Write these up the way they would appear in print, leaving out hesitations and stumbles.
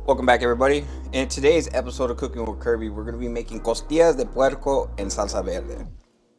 Welcome back, everybody. In today's episode of Cooking with Kirby, we're going to be making costillas de puerco en salsa verde.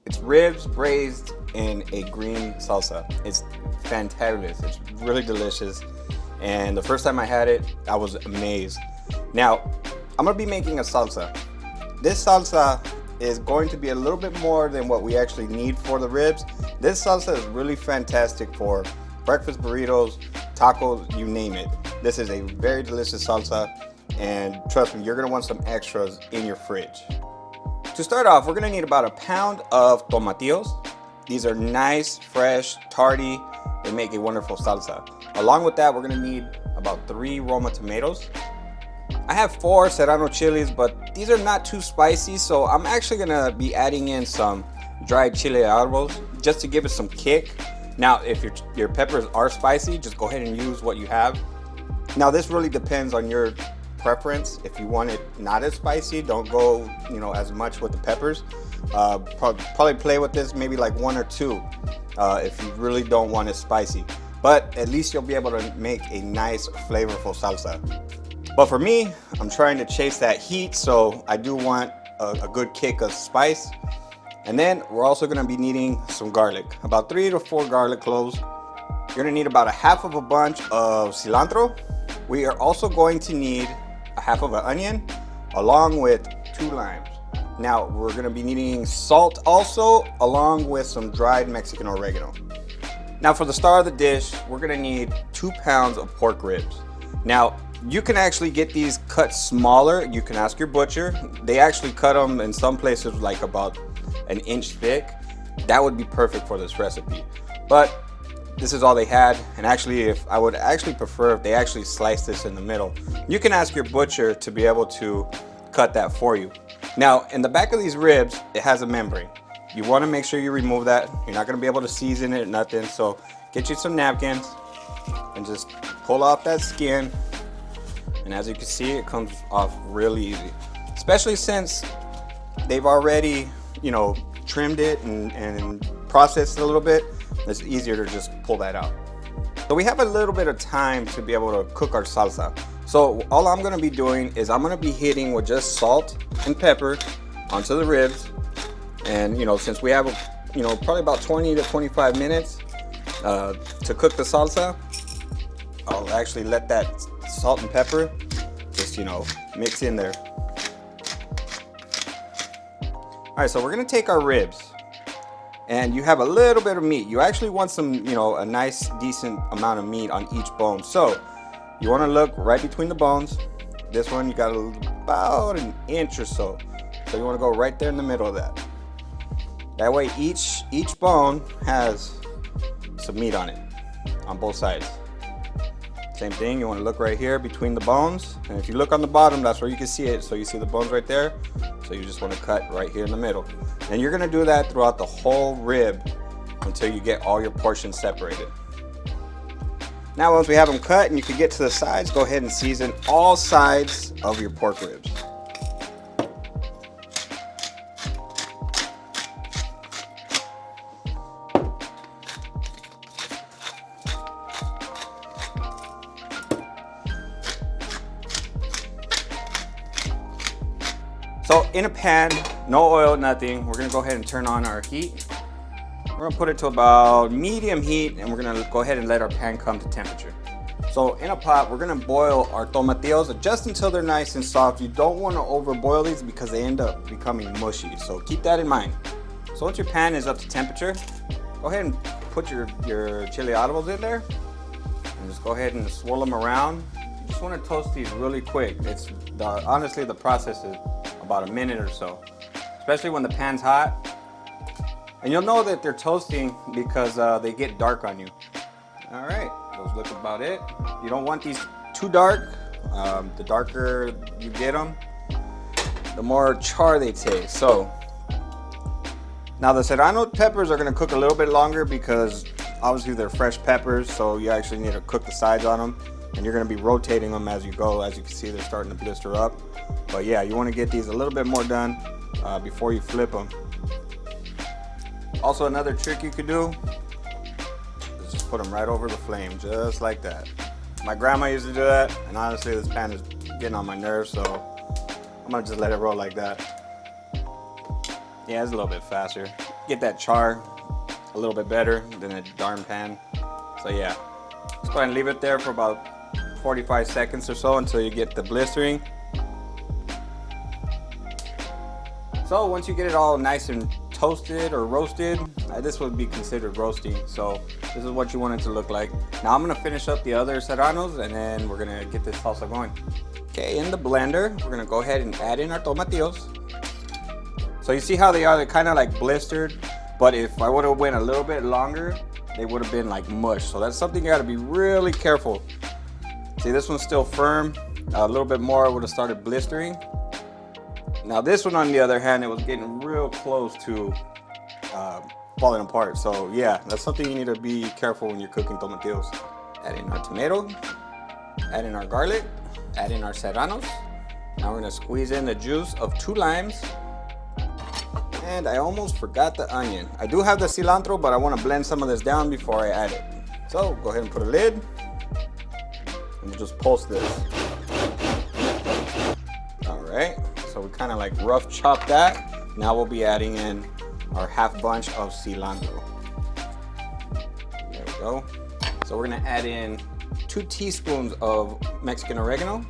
It's ribs braised in a green salsa. It's fantabulous. It's really delicious. And the first time I had it, I was amazed. Now, I'm going to be making a salsa. This salsa is going to be a little bit more than what we actually need for the ribs. This salsa is really fantastic for breakfast burritos, tacos, you name it. This is a very delicious salsa, and trust me, you're gonna want some extras in your fridge. To start off, we're gonna need about a pound of tomatillos. These are nice, fresh, tardy. They make a wonderful salsa. Along with that, we're gonna need about 3 Roma tomatoes. I have 4 serrano chilies, but these are not too spicy, so I'm actually gonna be adding in some dried chile arbos just to give it some kick. Now, if your peppers are spicy, just go ahead and use what you have. Now, this really depends on your preference. If you want it not as spicy, don't go, as much with the peppers. Probably play with this maybe like 1 or 2 if you really don't want it spicy. But at least you'll be able to make a nice, flavorful salsa. But for me, I'm trying to chase that heat, so I do want a good kick of spice. And then we're also going to be needing some garlic, about 3 to 4 garlic cloves. You're going to need about a half of a bunch of cilantro. We are also going to need a half of an onion along with 2 limes. Now we're going to be needing salt also, along with some dried Mexican oregano. Now for the star of the dish, we're going to need 2 pounds of pork ribs. Now you can actually get these cut smaller. You can ask your butcher. They actually cut them in some places like about 1 inch thick. That would be perfect for this recipe. But this is all they had, and actually I would actually prefer if they actually slice this in the middle. You can ask your butcher to be able to cut that for you. Now in the back of these ribs, it has a membrane. You want to make sure you remove that. You're not going to be able to season it or nothing, so get you some napkins and just pull off that skin. And as you can see, it comes off really easy, especially since they've already trimmed it and processed it a little bit. It's easier to just pull that out. So we have a little bit of time to be able to cook our salsa. So all I'm going to be doing is I'm going to be hitting with just salt and pepper onto the ribs. And since we have probably about 20 to 25 minutes to cook the salsa, I'll actually let that salt and pepper just mix in there. All right, so we're going to take our ribs. And you have a little bit of meat. You actually want some, a nice, decent amount of meat on each bone. So you want to look right between the bones. This one, you got about 1 inch or so. So you want to go right there in the middle of that. That way, each bone has some meat on it, on both sides. Same thing, you want to look right here between the bones. And if you look on the bottom, that's where you can see it. So you see the bones right there. So you just want to cut right here in the middle. And you're going to do that throughout the whole rib until you get all your portions separated. Now once we have them cut and you can get to the sides, go ahead and season all sides of your pork ribs. So in a pan, no oil, nothing, we're gonna go ahead and turn on our heat. We're gonna put it to about medium heat, and we're gonna go ahead and let our pan come to temperature. So in a pot, we're gonna boil our tomatillos just until they're nice and soft. You don't wanna overboil these because they end up becoming mushy, so keep that in mind. So once your pan is up to temperature, go ahead and put your chile arbos in there, and just go ahead and swirl them around. You just wanna toast these really quick. Honestly, the process is about 1 minute or so, especially when the pan's hot. And you'll know that they're toasting because they get dark on you. All right, those look about it. You don't want these too dark. The darker you get them, the more char they taste. So now the serrano peppers are gonna cook a little bit longer because obviously they're fresh peppers, so you actually need to cook the sides on them. And you're going to be rotating them as you go. As you can see, they're starting to blister up. But yeah, you want to get these a little bit more done before you flip them. Also, another trick you could do is just put them right over the flame, just like that. My grandma used to do that, and honestly, this pan is getting on my nerves, so I'm gonna just let it roll like that. Yeah, it's a little bit faster. Get that char a little bit better than a darn pan. So yeah, let's go ahead and leave it there for about 45 seconds or so until you get the blistering. So once you get it all nice and toasted or roasted, this would be considered roasting. So this is what you want it to look like. Now I'm gonna finish up the other serranos and then we're gonna get this salsa going. Okay, in the blender, we're gonna go ahead and add in our tomatillos. So you see how they are, they're kind of like blistered, but if I would have went a little bit longer, they would have been like mush. So that's something you gotta be really careful. See, this one's still firm. A little bit more, I would have started blistering. Now this one, on the other hand, it was getting real close to falling apart. So yeah, that's something you need to be careful when you're cooking tomatillos. Add in our tomato, add in our garlic, add in our serranos. Now we're gonna squeeze in the juice of 2 limes. And I almost forgot the onion. I do have the cilantro, but I wanna blend some of this down before I add it. So go ahead and put a lid, and we'll just pulse this. All right. So we kind of like rough chop that. Now we'll be adding in our half bunch of cilantro. There we go. So we're gonna add in 2 teaspoons of Mexican oregano.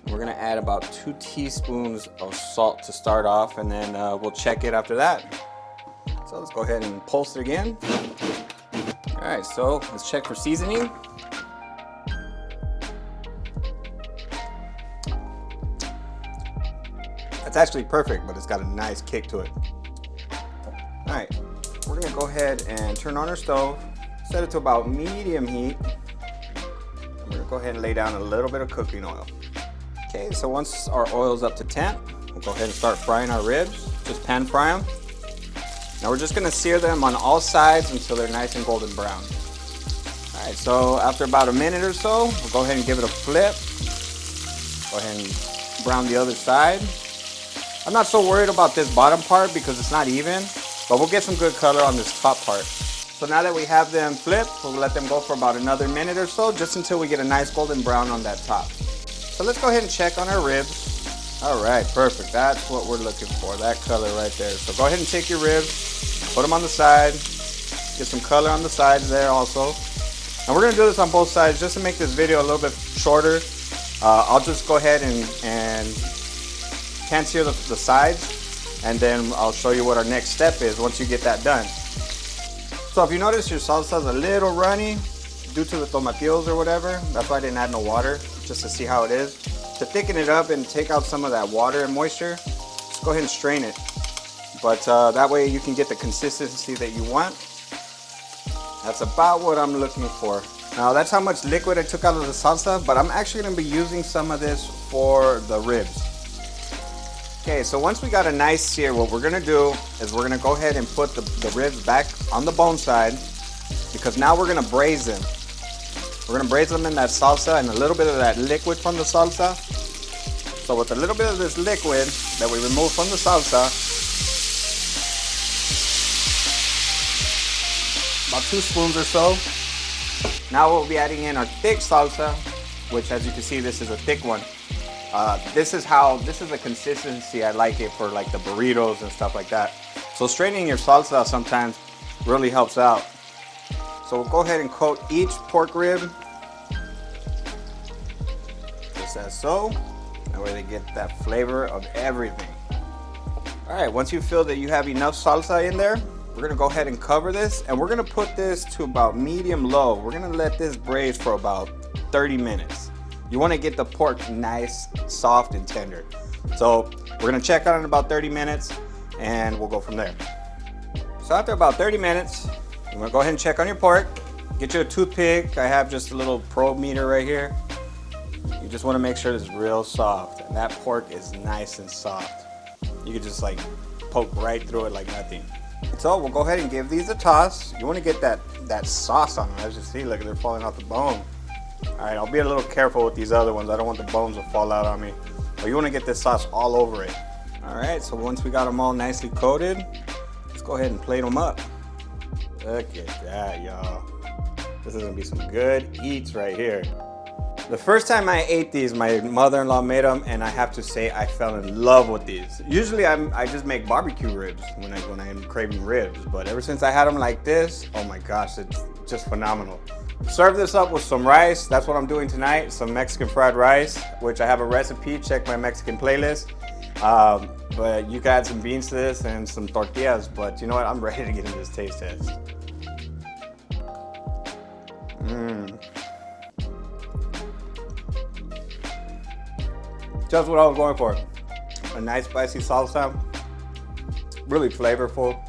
We're gonna add about 2 teaspoons of salt to start off, and then we'll check it after that. So let's go ahead and pulse it again. All right, so let's check for seasoning. It's actually perfect, but it's got a nice kick to it. All right, we're gonna go ahead and turn on our stove, set it to about medium heat. And we're gonna go ahead and lay down a little bit of cooking oil. Okay, so once our oil's up to temp, we'll go ahead and start frying our ribs. Just pan fry them. Now we're just gonna sear them on all sides until they're nice and golden brown. All right, so after about a minute or so, we'll go ahead and give it a flip. Go ahead and brown the other side. I'm not so worried about this bottom part because it's not even, but we'll get some good color on this top part. So now that we have them flipped, we'll let them go for about another minute or so, just until we get a nice golden brown on that top. So let's go ahead and check on our ribs. All right, perfect. That's what we're looking for, that color right there. So go ahead and take your ribs, put them on the side, get some color on the sides there also. And we're gonna do this on both sides just to make this video a little bit shorter. I'll just go ahead and can sear the sides, and then I'll show you what our next step is once you get that done. So if you notice your salsa is a little runny due to the tomatillos or whatever, that's why I didn't add no water, just to see how it is. To thicken it up and take out some of that water and moisture, just go ahead and strain it. But that way you can get the consistency that you want. That's about what I'm looking for. Now that's how much liquid I took out of the salsa, but I'm actually gonna be using some of this for the ribs. Okay, so once we got a nice sear, what we're gonna do is we're gonna go ahead and put the ribs back on the bone side, because now we're gonna braise them. We're gonna braise them in that salsa and a little bit of that liquid from the salsa. So with a little bit of this liquid that we remove from the salsa, about 2 spoons or so. Now we'll be adding in our thick salsa, which as you can see, this is a thick one. This is the consistency I like it for, like the burritos and stuff like that. So straining your salsa sometimes really helps out. So we'll go ahead and coat each pork rib, just as so. That way they get that flavor of everything. All right, once you feel that you have enough salsa in there, we're gonna go ahead and cover this, and we're gonna put this to about medium low. We're gonna let this braise for about 30 minutes. You wanna get the pork nice, soft, and tender. So we're gonna check on it in about 30 minutes, and we'll go from there. So after about 30 minutes, you're gonna go ahead and check on your pork. Get you a toothpick. I have just a little probe meter right here. You just wanna make sure it's real soft, and that pork is nice and soft. You can just like poke right through it like nothing. So we'll go ahead and give these a toss. You wanna get that sauce on them. As you see, look, they're falling off the bone. All right, I'll be a little careful with these other ones. I don't want the bones to fall out on me. But you want to get this sauce all over it. All right, so once we got them all nicely coated, let's go ahead and plate them up. Look at that, y'all. This is gonna be some good eats right here. The first time I ate these, my mother-in-law made them, and I have to say I fell in love with these. Usually I just make barbecue ribs when I'm craving ribs, but ever since I had them like this, oh my gosh, it's just phenomenal. Serve this up with some rice. That's what I'm doing tonight, some Mexican fried rice, which I have a recipe. Check my Mexican playlist. But you can add some beans to this and some tortillas, but you know what? I'm ready to get into this taste test. Just what I was going for. A nice spicy salsa, really flavorful,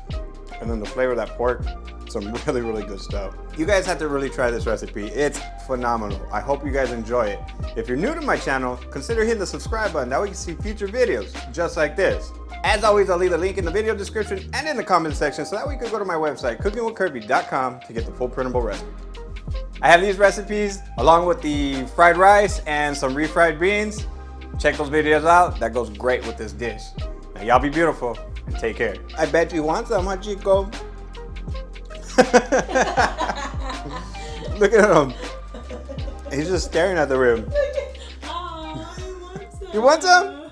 and then the flavor of that pork, some really, really good stuff. You guys have to really try this recipe. It's phenomenal. I hope you guys enjoy it. If you're new to my channel, consider hitting the subscribe button. That way you can see future videos just like this. As always, I'll leave the link in the video description and in the comment section, so that way you can go to my website, cookingwithkirby.com, to get the full printable recipe. I have these recipes along with the fried rice and some refried beans. Check those videos out. That goes great with this dish. Now y'all be beautiful and take care. I bet you want some, huh, Chico? Look at him. He's just staring at the rib. Oh, You want some?